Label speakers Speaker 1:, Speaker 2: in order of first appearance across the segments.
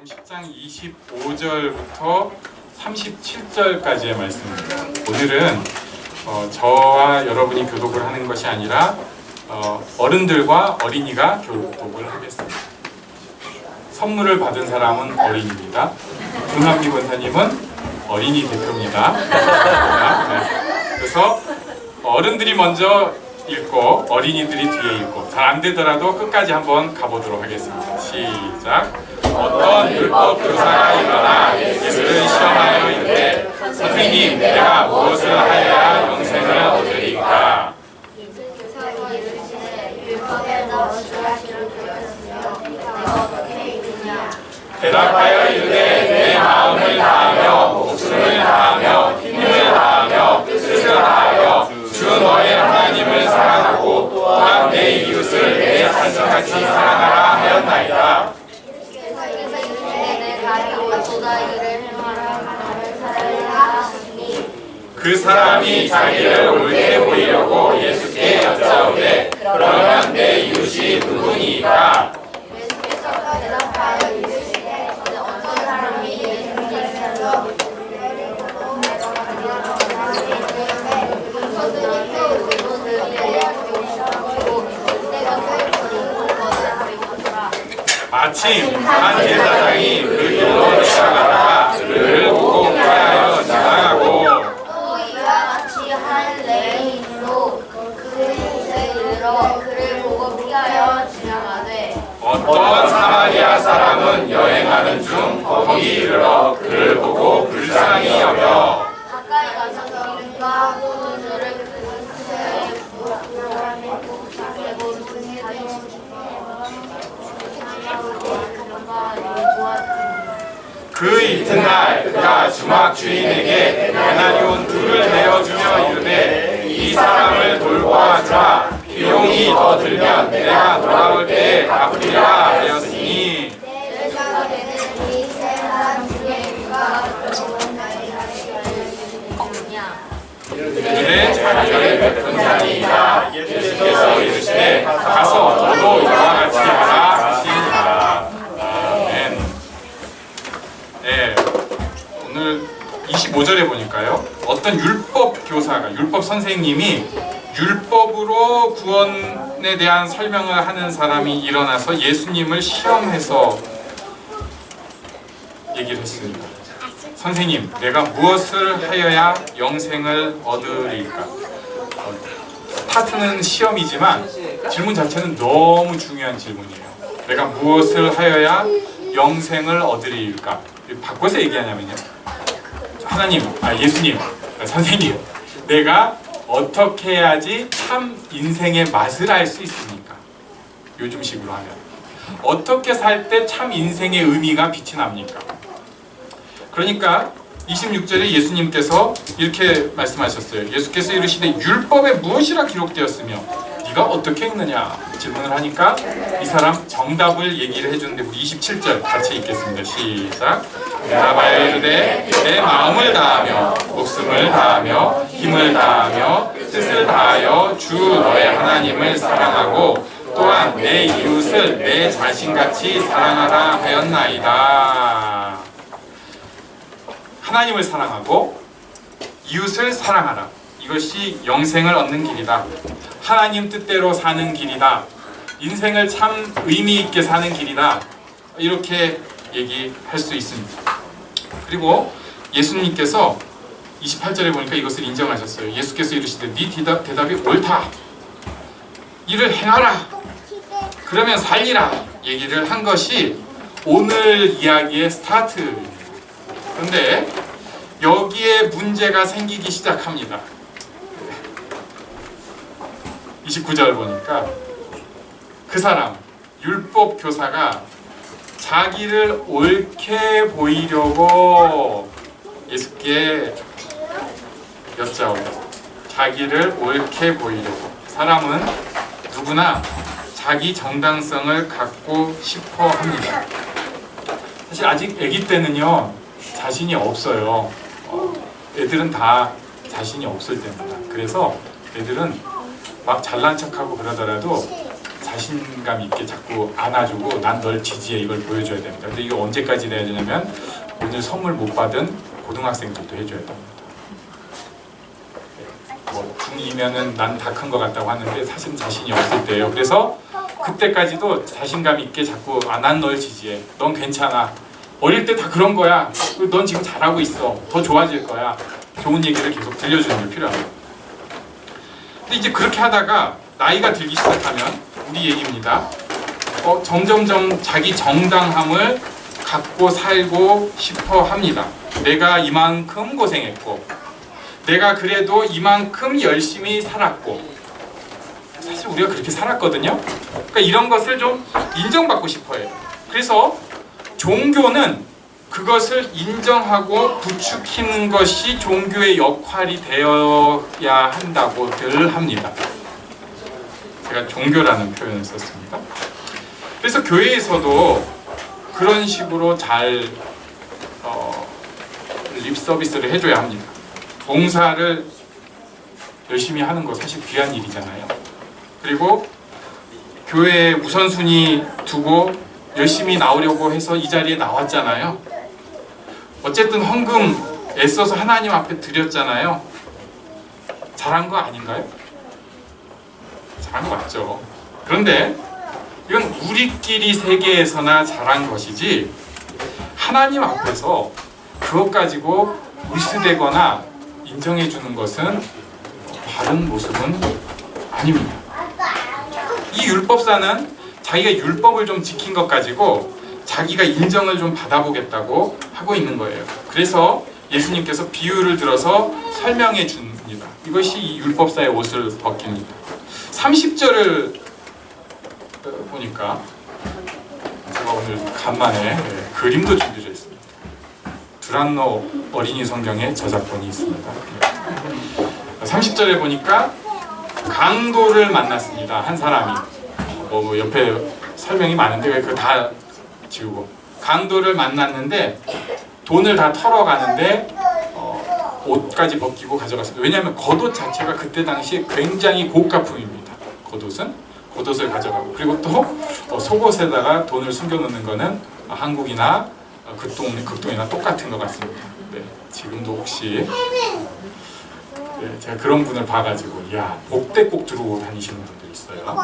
Speaker 1: 마태복음 10장 25절부터 37절까지의 말씀입니다. 오늘은 저와 여러분이 교독을 하는 것이 아니라 어른들과 어린이가 교독을 하겠습니다. 선물을 받은 사람은 어린이입니다. 조남미 권사님은 어린이 대표입니다. 네. 그래서 어른들이 먼저 읽고 어린이들이 뒤에 읽고 잘 안되더라도 끝까지 한번 가보도록 하겠습니다. 시작. 어떤 율법 교사가 일어나 예수를 시험하여 이르되 선생님, 내가 무엇을 하여야 영생을 얻으리까?
Speaker 2: 예수께서 이르시되 율법에 무엇이라 기록되었으며 내가 어떻게 읽느냐?
Speaker 1: 대답하여 이르되 내 마음을 다하며 목숨을 다하며 힘을 다하며 뜻을 다하여 주 너의 하나님을 사랑하고 또한 내 이웃을 내 자신같이 사랑하라 하였나이다.
Speaker 2: 예수께서 이르시되 내 다리와 도다리를 행하라 나를 사랑하라 하시니
Speaker 1: 그 사람이 자기를 옳게 보이려고 예수께 여짜오되 그러면 내 이웃이 누구니이까?
Speaker 2: 예수께서 대답하여 이르시되 어떤 사람이 예수님께서
Speaker 1: 마침 한 제사장이 그 길로 지나가다가 그를 보고 피하여 지나가고
Speaker 2: 또 이와 같이 한 레위인도 그곳에 이르러 그를 보고 피하여 지나가되
Speaker 1: 어떤 사마리아 사람은 여행하는 중 거기 이르러 그를 보고 불쌍히 여겨
Speaker 2: 가까이 가서 기름과 포도주를 그 상자에 부어 메고
Speaker 1: 그 이튿날 그가 주막 주인에게 데나리온 둘을 내어주며 이르되 이 사람을 돌보아 주라. 비용이 더 들면 내가 돌아올 때에 갚으리라 하였으니 이르되 자기를 베푼 자니이다. 예수께서 이르시되 가서 너도 이와 같이 하라 하시니라. 아멘. 네, 오늘 25절에 보니까요, 어떤 율법 교사가, 율법 선생님이 율법으로 구원에 대한 설명을 하는 사람이 일어나서 예수님을 시험해서 얘기를 했습니다. 선생님, 내가 무엇을 하여야 영생을 얻으리까? 스타트는 시험이지만 질문 자체는 너무 중요한 질문이에요. 내가 무엇을 하여야 영생을 얻으리까? 바꿔서 얘기하냐면요, 예수님, 선생님, 내가 어떻게 해야지 참 인생의 맛을 알 수 있습니까? 요즘식으로 하면 어떻게 살 때 참 인생의 의미가 빛이 납니까? 그러니까 26절에 예수님께서 이렇게 말씀하셨어요. 예수께서 이르시되 율법에 무엇이라 기록되었으며 네가 어떻게 읽느냐 질문을 하니까 이 사람 정답을 얘기를 해주는데, 우리 27절 같이 읽겠습니다. 시작. 대답하여 이르되 내 마음을 다하며 목숨을 다하며 힘을 다하며 뜻을 다하여 주 너의 하나님을 사랑하고 또한 내 이웃을 내 자신같이 사랑하라 하였나이다. 하나님을 사랑하고 이웃을 사랑하라. 이것이 영생을 얻는 길이다. 하나님 뜻대로 사는 길이다. 인생을 참 의미 있게 사는 길이다. 이렇게 얘기할 수 있습니다. 그리고 예수님께서 28절에 보니까 이것을 인정하셨어요. 예수께서 이르시되 네 대답이 옳다. 이를 행하라. 그러면 살리라. 얘기를 한 것이 오늘 이야기의 스타트입니다. 그런데 여기에 문제가 생기기 시작합니다. 29절 보니까 그 사람, 율법 교사가 자기를 옳게 보이려고 예수께 여짜오고, 자기를 옳게 보이려고. 사람은 누구나 자기 정당성을 갖고 싶어 합니다. 사실 아직 아기 때는요, 자신이 없어요. 애들은 다 자신이 없을 때입니다. 그래서 애들은 막 잘난 척하고 그러더라도 자신감 있게 자꾸 안아주고 난 널 지지해 이걸 보여줘야 됩니다. 근데 이게 언제까지 해야 되냐면 오늘 선물 못 받은 고등학생들도 해줘야 됩니다. 뭐 중2면은 난 다 큰 것 같다고 하는데 사실 자신이 없을 때예요. 그래서 그때까지도 자신감 있게 자꾸 난 널 지지해. 넌 괜찮아. 어릴 때 다 그런 거야. 넌 지금 잘하고 있어. 더 좋아질 거야. 좋은 얘기를 계속 들려주는 게 필요합니다. 근데 이제 그렇게 하다가 나이가 들기 시작하면 우리 얘기입니다. 점점점 자기 정당함을 갖고 살고 싶어 합니다. 내가 이만큼 고생했고 내가 그래도 이만큼 열심히 살았고 사실 우리가 그렇게 살았거든요. 그러니까 이런 것을 좀 인정받고 싶어 해요. 그래서 종교는 그것을 인정하고 부추기는 것이 종교의 역할이 되어야 한다고 늘 합니다. 제가 종교라는 표현을 썼습니다. 그래서 교회에서도 그런 식으로 잘 립 서비스를 해줘야 합니다. 봉사를 열심히 하는 거 사실 귀한 일이잖아요. 그리고 교회에 우선순위 두고 열심히 나오려고 해서 이 자리에 나왔잖아요. 어쨌든 헌금 애써서 하나님 앞에 드렸잖아요. 잘한 거 아닌가요? 잘한 거 맞죠. 그런데 이건 우리끼리 세계에서나 잘한 것이지 하나님 앞에서 그것 가지고 무시되거나 인정해 주는 것은 바른 모습은 아닙니다. 이 율법사는 자기가 율법을 좀 지킨 것 가지고 자기가 인정을 좀 받아보겠다고 하고 있는 거예요. 그래서 예수님께서 비유를 들어서 설명해 줍니다. 이것이 이 율법사의 옷을 벗깁니다. 30절을 보니까 제가 오늘 간만에 그림도 준비를 했습니다. 두란노 어린이 성경에 저작권이 있습니다. 30절에 보니까 강도를 만났습니다. 한 사람이 뭐 옆에 설명이 많은데 왜 그거 다 지우고 강도를 만났는데 돈을 다 털어가는데 옷까지 벗기고 가져갔습니다. 왜냐하면 겉옷 자체가 그때 당시에 굉장히 고가품입니다. 겉옷을 가져가고 그리고 또 속옷에다가 돈을 숨겨놓는 거는 한국이나 극동이나 똑같은 것 같습니다. 네, 지금도 혹시 제가 그런 분을 봐가지고 야 복대 꼭 들고 다니시는 분들 있어요.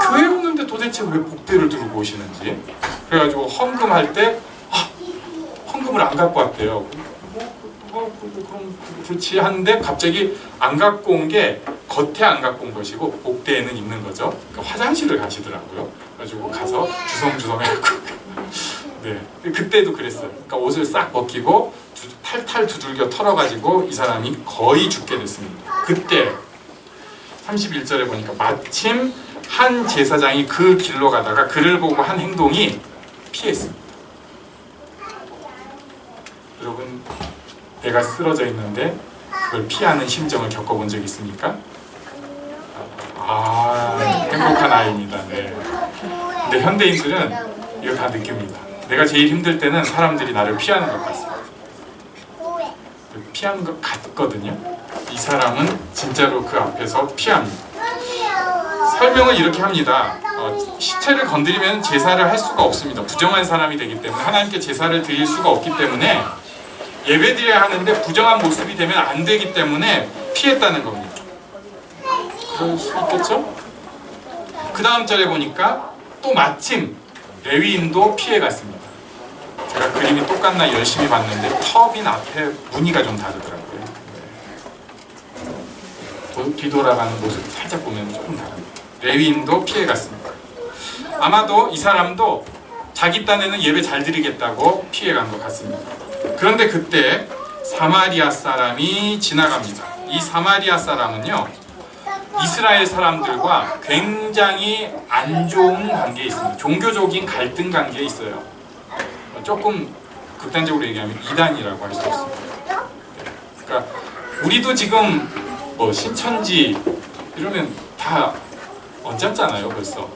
Speaker 1: 교회 오는데 도대체 왜 복대를 들고 오시는지 그래가지고 헌금할 때 헌금을 안 갖고 왔대요. 그럼 그렇지 하는데 갑자기 안 갖고 온 게 겉에 안 갖고 온 것이고 복대에는 있는 거죠. 그러니까 화장실을 가시더라고요. 그래가지고 가서 주섬주섬 해갖고 네, 그때도 그랬어요. 그러니까 옷을 싹 벗기고 탈탈 두들겨 털어가지고 이 사람이 거의 죽게 됐습니다. 그때 31절에 보니까 마침 한 제사장이 그 길로 가다가 그를 보고 한 행동이 피했습니다. 여러분 내가 쓰러져 있는데 그걸 피하는 심정을 겪어본 적 있습니까? 행복한 아이입니다. 네. 근데 현대인들은 이거 다 느낍니다. 내가 제일 힘들 때는 사람들이 나를 피하는 것 같습니다. 피하는 것 같거든요. 이 사람은 진짜로 그 앞에서 피합니다. 설명을 이렇게 합니다. 시체를 건드리면 제사를 할 수가 없습니다. 부정한 사람이 되기 때문에 하나님께 제사를 드릴 수가 없기 때문에 예배드려야 하는데 부정한 모습이 되면 안 되기 때문에 피했다는 겁니다. 그럴 수 있겠죠? 그 다음 절에 보니까 또 마침 레위인도 피해갔습니다. 제가 그림이 똑같나 열심히 봤는데 터빈 앞에 무늬가 좀 다르더라고요. 네. 뒤돌아가는 모습 살짝 보면 조금 다릅니다. 레위인도 피해갔습니다. 아마도 이 사람도 자기 딴에는 예배 잘 드리겠다고 피해간 것 같습니다. 그런데 그때 사마리아 사람이 지나갑니다. 이 사마리아 사람은요 이스라엘 사람들과 굉장히 안 좋은 관계에 있습니다. 종교적인 갈등 관계에 있어요. 조금 극단적으로 얘기하면 이단이라고 할 수 있습니다. 그러니까 우리도 지금 뭐 신천지 이러면 다 언짢잖아요. 벌써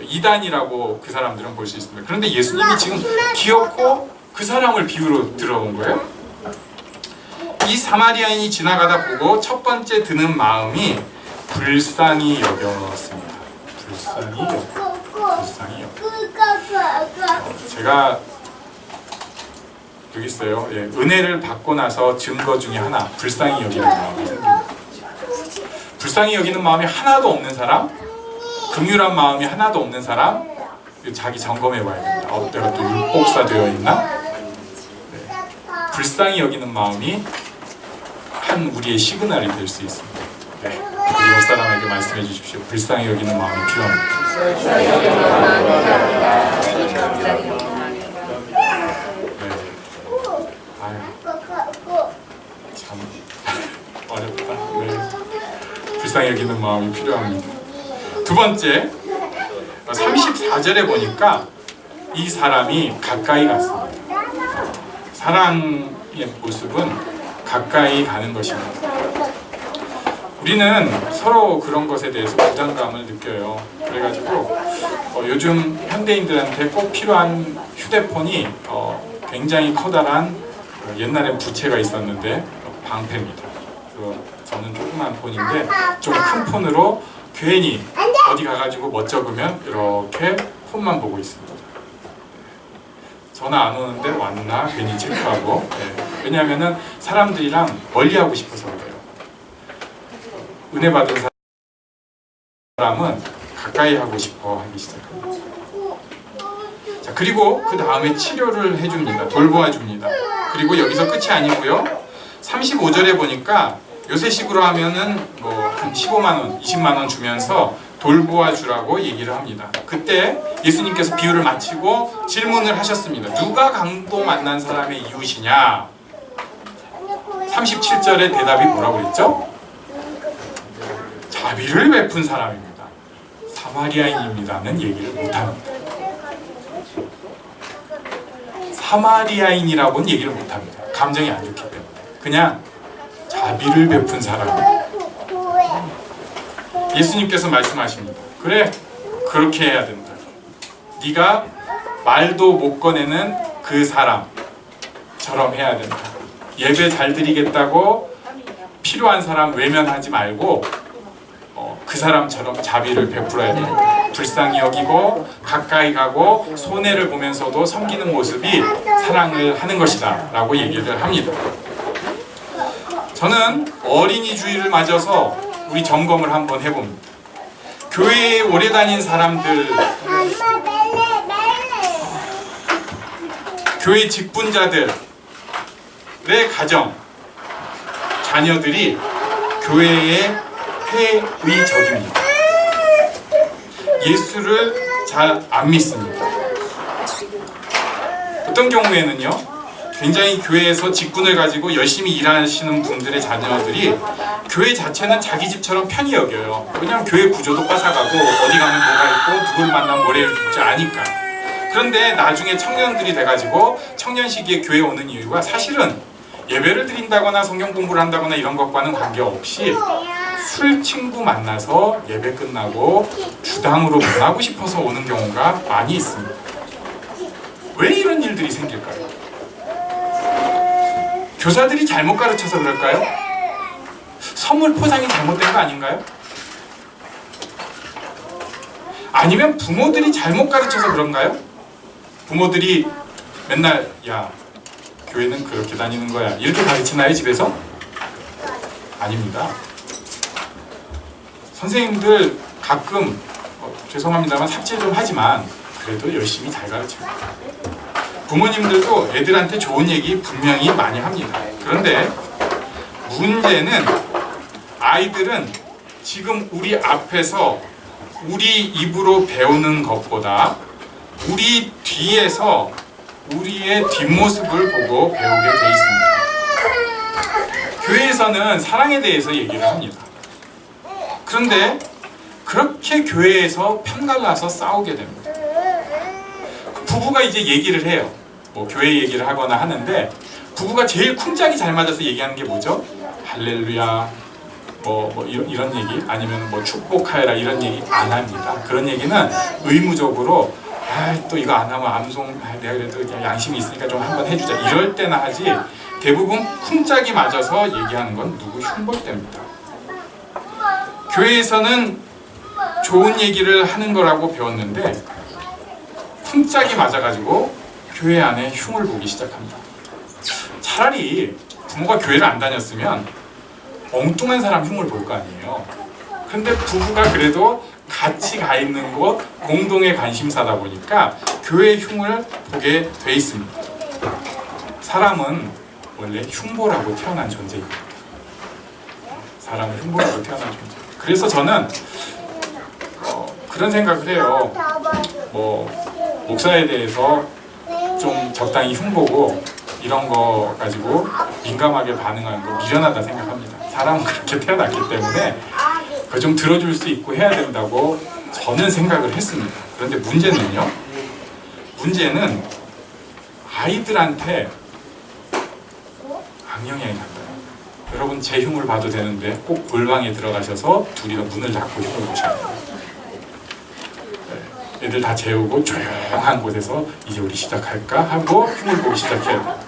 Speaker 1: 이단이라고 그 사람들은 볼 수 있습니다. 그런데 예수님이 지금 기어코 그 사람을 비유로 들어온 거예요. 이 사마리아인이 지나가다 보고 첫 번째 드는 마음이 불쌍히 여겼습니다. 불쌍. 불쌍히 여기고. 제가 여기 있어요. 예, 은혜를 받고 나서 증거 중에 하나, 불쌍히 여기는 마음이 생깁니다. 불쌍히 여기는 마음이 하나도 없는 사람, 긍휼한 마음이 하나도 없는 사람, 자기 점검해봐야 됩니다. 내가 또 율법사 되어 있나? 네. 불쌍히 여기는 마음이 한 우리의 시그널이 될 수 있습니다. 네. 우리 옆 사람에게 말씀해 주십시오. 불쌍히 여기는 마음이 필요합니다. 참 어렵다. 네. 불쌍히 여기는 마음이 필요합니다. 두 번째, 34절에 보니까 이 사람이 가까이 갔습니다. 사랑의 모습은 가까이 가는 것입니다. 우리는 서로 그런 것에 대해서 부담감을 느껴요. 그래가지고 요즘 현대인들한테 꼭 필요한 휴대폰이 굉장히 커다란 옛날엔 부채가 있었는데 방패입니다. 저는 조그만 폰인데 좀 큰 폰으로 괜히 어디 가가지고 못 적으면 이렇게 폰만 보고 있습니다. 전화 안 오는데 왔나 괜히 체크하고. 네. 왜냐하면은 사람들이랑 멀리하고 싶어서 그래요. 은혜 받은 사람은 가까이 하고 싶어 하기 시작합니다. 자, 그리고 그 다음에 치료를 해줍니다. 돌보아줍니다. 그리고 여기서 끝이 아니고요. 35절에 보니까 요새식으로 하면은 한 15만 원, 20만 원 주면서 돌보아 주라고 얘기를 합니다. 그때 예수님께서 비유를 마치고 질문을 하셨습니다. 누가 강도 만난 사람의 이웃이냐? 37절의 대답이 뭐라고 그랬죠? 자비를 베푼 사람입니다. 사마리아인입니다는 얘기를 못합니다. 사마리아인이라고는 얘기를 못합니다. 감정이 안 좋기 때문에. 그냥 자비를 베푼 사람. 예수님께서 말씀하십니다. 그래, 그렇게 해야 된다. 네가 말도 못 꺼내는 그 사람처럼 해야 된다. 예배 잘 드리겠다고 필요한 사람 외면하지 말고 그 사람처럼 자비를 베풀어야 된다. 불쌍히 여기고 가까이 가고 손해를 보면서도 섬기는 모습이 사랑을 하는 것이다 라고 얘기를 합니다. 저는 어린이 주일을 맞아서 우리 점검을 한번 해봅니다. 교회에 오래 다닌 사람들, 교회 직분자들의 가정, 자녀들이 교회의 회의적입니다. 예수를 잘 안 믿습니다. 어떤 경우에는요, 굉장히 교회에서 직분을 가지고 열심히 일하시는 분들의 자녀들이 교회 자체는 자기 집처럼 편히 여겨요. 왜냐하면 교회 구조도 빠삭하고 어디 가면 뭐가 있고 누구를 만나면 뭐를 듣지 아니까. 그런데 나중에 청년들이 돼가지고 청년 시기에 교회 오는 이유가 사실은 예배를 드린다거나 성경 공부를 한다거나 이런 것과는 관계없이 술 친구 만나서 예배 끝나고 주당으로 만나고 싶어서 오는 경우가 많이 있습니다. 왜 이런 일들이 생길까요? 교사들이 잘못 가르쳐서 그럴까요? 선물 포장이 잘못된 거 아닌가요? 아니면 부모들이 잘못 가르쳐서 그런가요? 부모들이 맨날 야, 교회는 그렇게 다니는 거야 이렇게 가르치나요, 집에서? 아닙니다. 선생님들 가끔 죄송합니다만 삽질 좀 하지만 그래도 열심히 잘 가르칩니다. 부모님들도 애들한테 좋은 얘기 분명히 많이 합니다. 그런데 문제는 아이들은 지금 우리 앞에서 우리 입으로 배우는 것보다 우리 뒤에서 우리의 뒷모습을 보고 배우게 돼 있습니다. 교회에서는 사랑에 대해서 얘기를 합니다. 그런데 그렇게 교회에서 편갈라서 싸우게 됩니다. 부부가 이제 얘기를 해요. 뭐 교회 얘기를 하거나 하는데 부부가 제일 쿵짝이 잘 맞아서 얘기하는 게 뭐죠? 할렐루야, 뭐 이런 얘기, 아니면 뭐 축복하여라 이런 얘기 안 합니다. 그런 얘기는 의무적으로 또 이거 안 하면 암송, 내가 그래도 양심이 있으니까 좀 한번 해주자 이럴 때나 하지, 대부분 쿵짝이 맞아서 얘기하는 건 누구 흉볼 때입니다. 교회에서는 좋은 얘기를 하는 거라고 배웠는데 풍짝이 맞아가지고 교회 안에 흉을 보기 시작합니다. 차라리 부모가 교회를 안 다녔으면 엉뚱한 사람 흉을 볼 거 아니에요. 근데 부부가 그래도 같이 가 있는 곳, 공동의 관심사다 보니까 교회 흉을 보게 돼 있습니다. 사람은 원래 흉보라고 태어난 존재입니다. 사람은 흉보라고 태어난 존재. 그래서 저는 그런 생각을 해요. 목사에 대해서 좀 적당히 흉보고 이런 거 가지고 민감하게 반응하는 거 미련하다 생각합니다. 사람은 그렇게 태어났기 때문에 그걸 좀 들어줄 수 있고 해야 된다고 저는 생각을 했습니다. 그런데 문제는요. 문제는 아이들한테 악영향이 간다. 여러분 제 흉을 봐도 되는데 꼭 골방에 들어가셔서 둘이서 문을 닫고 흉을 보셔야 돼요. 애들 다 재우고 조용한 곳에서 이제 우리 시작할까 하고 흉을 보기 시작해야 돼요.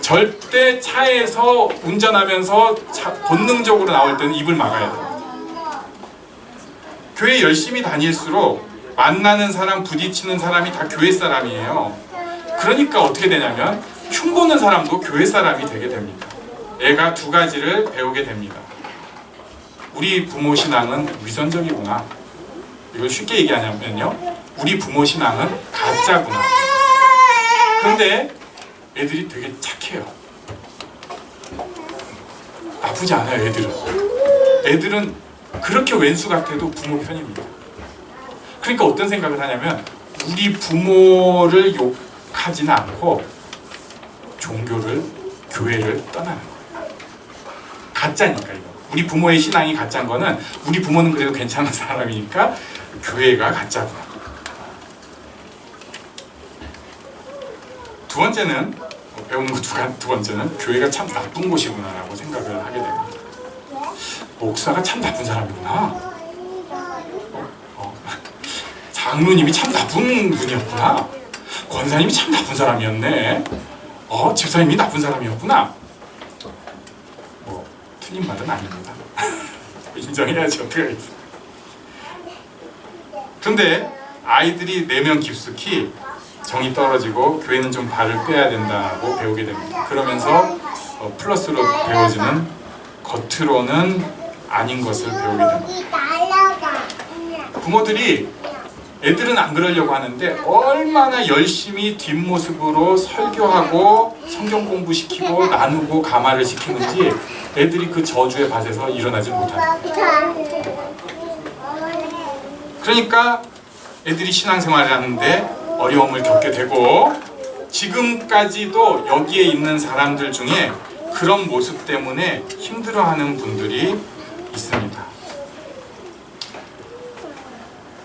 Speaker 1: 절대 차에서 운전하면서 본능적으로 나올 때는 입을 막아야 돼요. 교회 열심히 다닐수록 만나는 사람, 부딪히는 사람이 다 교회 사람이에요. 그러니까 어떻게 되냐면 흉보는 사람도 교회 사람이 되게 됩니다. 애가 두 가지를 배우게 됩니다. 우리 부모 신앙은 위선적이구나. 이걸 쉽게 얘기하냐면요. 우리 부모 신앙은 가짜구나. 그런데 애들이 되게 착해요. 나쁘지 않아요, 애들은. 애들은 그렇게 왼수 같아도 부모 편입니다. 그러니까 어떤 생각을 하냐면 우리 부모를 욕하지는 않고 종교를, 교회를 떠나는 거예요. 가짜니까 이거. 우리 부모의 신앙이 가짜인 거는 우리 부모는 그래도 괜찮은 사람이니까 교회가 가짜구나. 두 번째는 배우는 거 두 번째는 교회가 참 나쁜 곳이구나라고 생각을 하게 됩니다. 목사가 참 나쁜 사람이구나. 장로님이 참 나쁜 분이었구나. 권사님이 참 나쁜 사람이었네. 집사님이 나쁜 사람이었구나. 틀린 말은 아닙니다. 인정해야지 어떻게 하겠어요. 그런데 아이들이 내면 깊숙이 정이 떨어지고 교회는 좀 발을 빼야 된다고 배우게 됩니다. 그러면서 플러스로 배워지는 겉으로는 아닌 것을 배우게 됩니다. 부모들이 애들은 안 그러려고 하는데 얼마나 열심히 뒷모습으로 설교하고 성경 공부시키고 나누고 감화를 시키는지 애들이 그 저주의 밭에서 일어나지 못합니다. 그러니까 애들이 신앙생활을 하는데 어려움을 겪게 되고 지금까지도 여기에 있는 사람들 중에 그런 모습 때문에 힘들어하는 분들이 있습니다.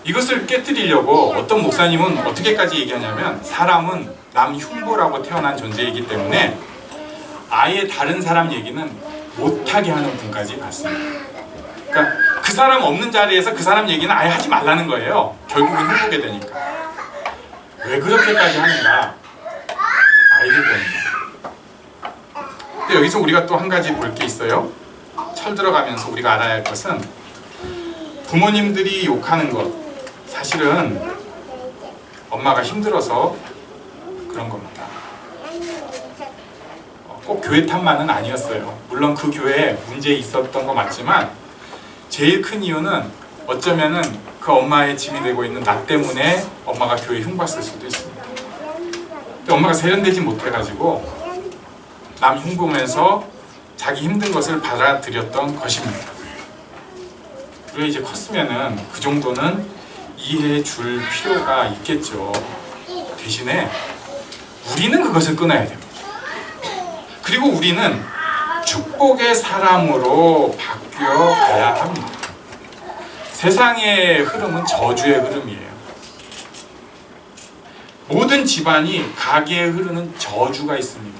Speaker 1: 이것을 깨뜨리려고 어떤 목사님은 어떻게까지 얘기하냐면 사람은 남 흉보라고 태어난 존재이기 때문에 아예 다른 사람 얘기는 못하게 하는 분까지 갔습니다. 그러니까 그 사람 없는 자리에서 그 사람 얘기는 아예 하지 말라는 거예요. 결국은 흉보게 되니까. 왜 그렇게까지 하는가? 아이들 때문에. 근데 여기서 우리가 또 한 가지 볼 게 있어요. 철 들어가면서 우리가 알아야 할 것은 부모님들이 욕하는 것 사실은 엄마가 힘들어서 그런 겁니다. 꼭 교회 탓만은 아니었어요. 물론 그 교회에 문제 있었던 거 맞지만 제일 큰 이유는 어쩌면은 그 엄마의 짐이 되고 있는 나 때문에 엄마가 교회에 흉봤을 수도 있습니다. 근데 엄마가 세련되지 못해가지고 남 흉보면서 자기 힘든 것을 받아들였던 것입니다. 그리고 이제 컸으면은 그 정도는 이해해 줄 필요가 있겠죠. 대신에 우리는 그것을 끊어야 됩니다. 그리고 우리는 축복의 사람으로 바뀌어 가야 합니다. 세상의 흐름은 저주의 흐름이에요. 모든 집안이 가게에 흐르는 저주가 있습니다.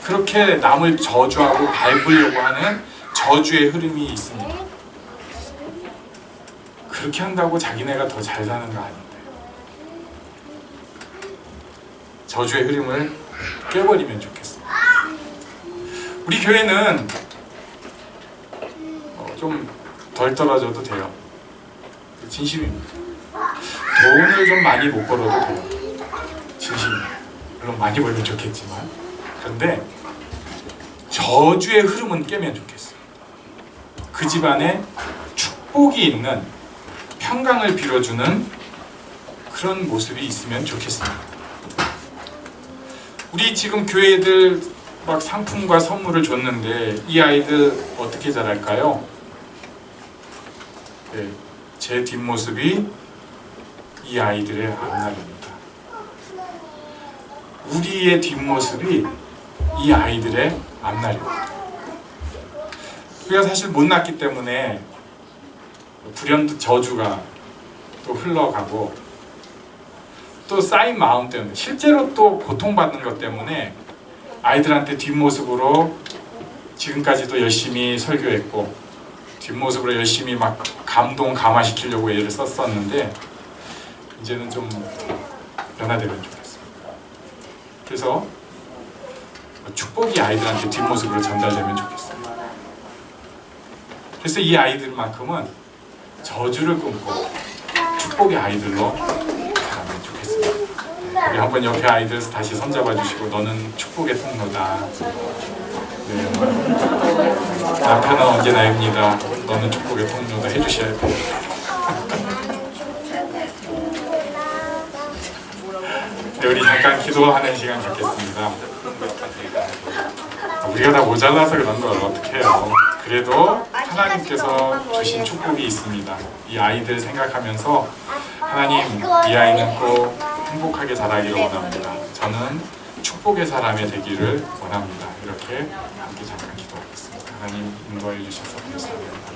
Speaker 1: 그렇게 남을 저주하고 밟으려고 하는 저주의 흐름이 있습니다. 그렇게 한다고 자기네가 더 잘 사는 거 아닌데. 저주의 흐름을 깨버리면 좋겠습니다. 우리 교회는 좀 덜 떨어져도 돼요. 진심입니다. 돈을 좀 많이 못 벌어도 돼요. 진심이에요. 물론 많이 벌면 좋겠지만, 그런데 저주의 흐름은 깨면 좋겠어요. 그 집안에 축복이 있는, 평강을 빌어주는 그런 모습이 있으면 좋겠습니다. 우리 지금 교회들 막 상품과 선물을 줬는데 이 아이들 어떻게 자랄까요? 네, 제 뒷모습이 이 아이들의 앞날입니다. 우리의 뒷모습이 이 아이들의 앞날입니다. 우리가 사실 못 낳기 때문에 불현 저주가 또 흘러가고, 또 쌓인 마음 때문에, 실제로 또 고통받는 것 때문에 아이들한테 뒷모습으로 지금까지도 열심히 설교했고, 뒷모습으로 열심히 막 감동시키려고 애를 썼었는데, 이제는 좀 변화되면 좋겠습니다. 그래서 축복이 아이들한테 뒷모습으로 전달되면 좋겠습니다. 그래서 이 아이들만큼은 저주를 끊고 축복의 아이들로 자라면 좋겠습니다. 우리 한번 옆에 아이들 다시 손잡아 주시고, 너는 축복의 통로다. 네. 남편은 언제 나입니다. 너는 축복의 통로다 해주셔야 돼요. 네, 우리 잠깐 기도하는 시간 갖겠습니다. 우리가 다 모자라서 그런 걸 어떡해요. 그래도 하나님께서 주신 축복이 있습니다. 이 아이들 생각하면서 하나님, 이 아이는 꼭 행복하게 자라기를 원합니다. 저는 축복의 사람이 되기를 원합니다. 이렇게 함께 잠깐 기도하겠습니다. 하나님, 인도해 주셔서 감사합니다.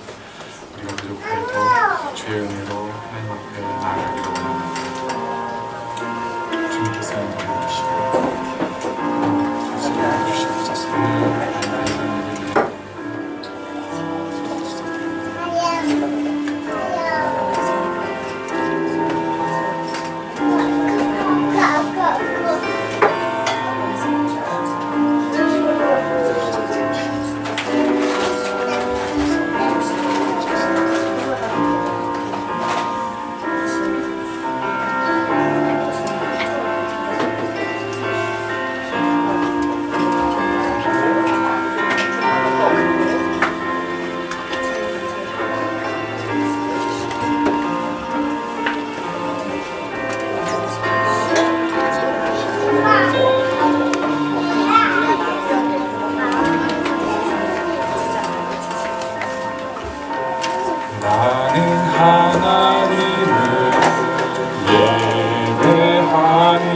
Speaker 1: 우리가 부족해도 주의 은혜로 하나님 앞에 나아가기를 원합니다. 주님께서 인도해 주시고 주시옵소서. 나는 하나님을 예배하니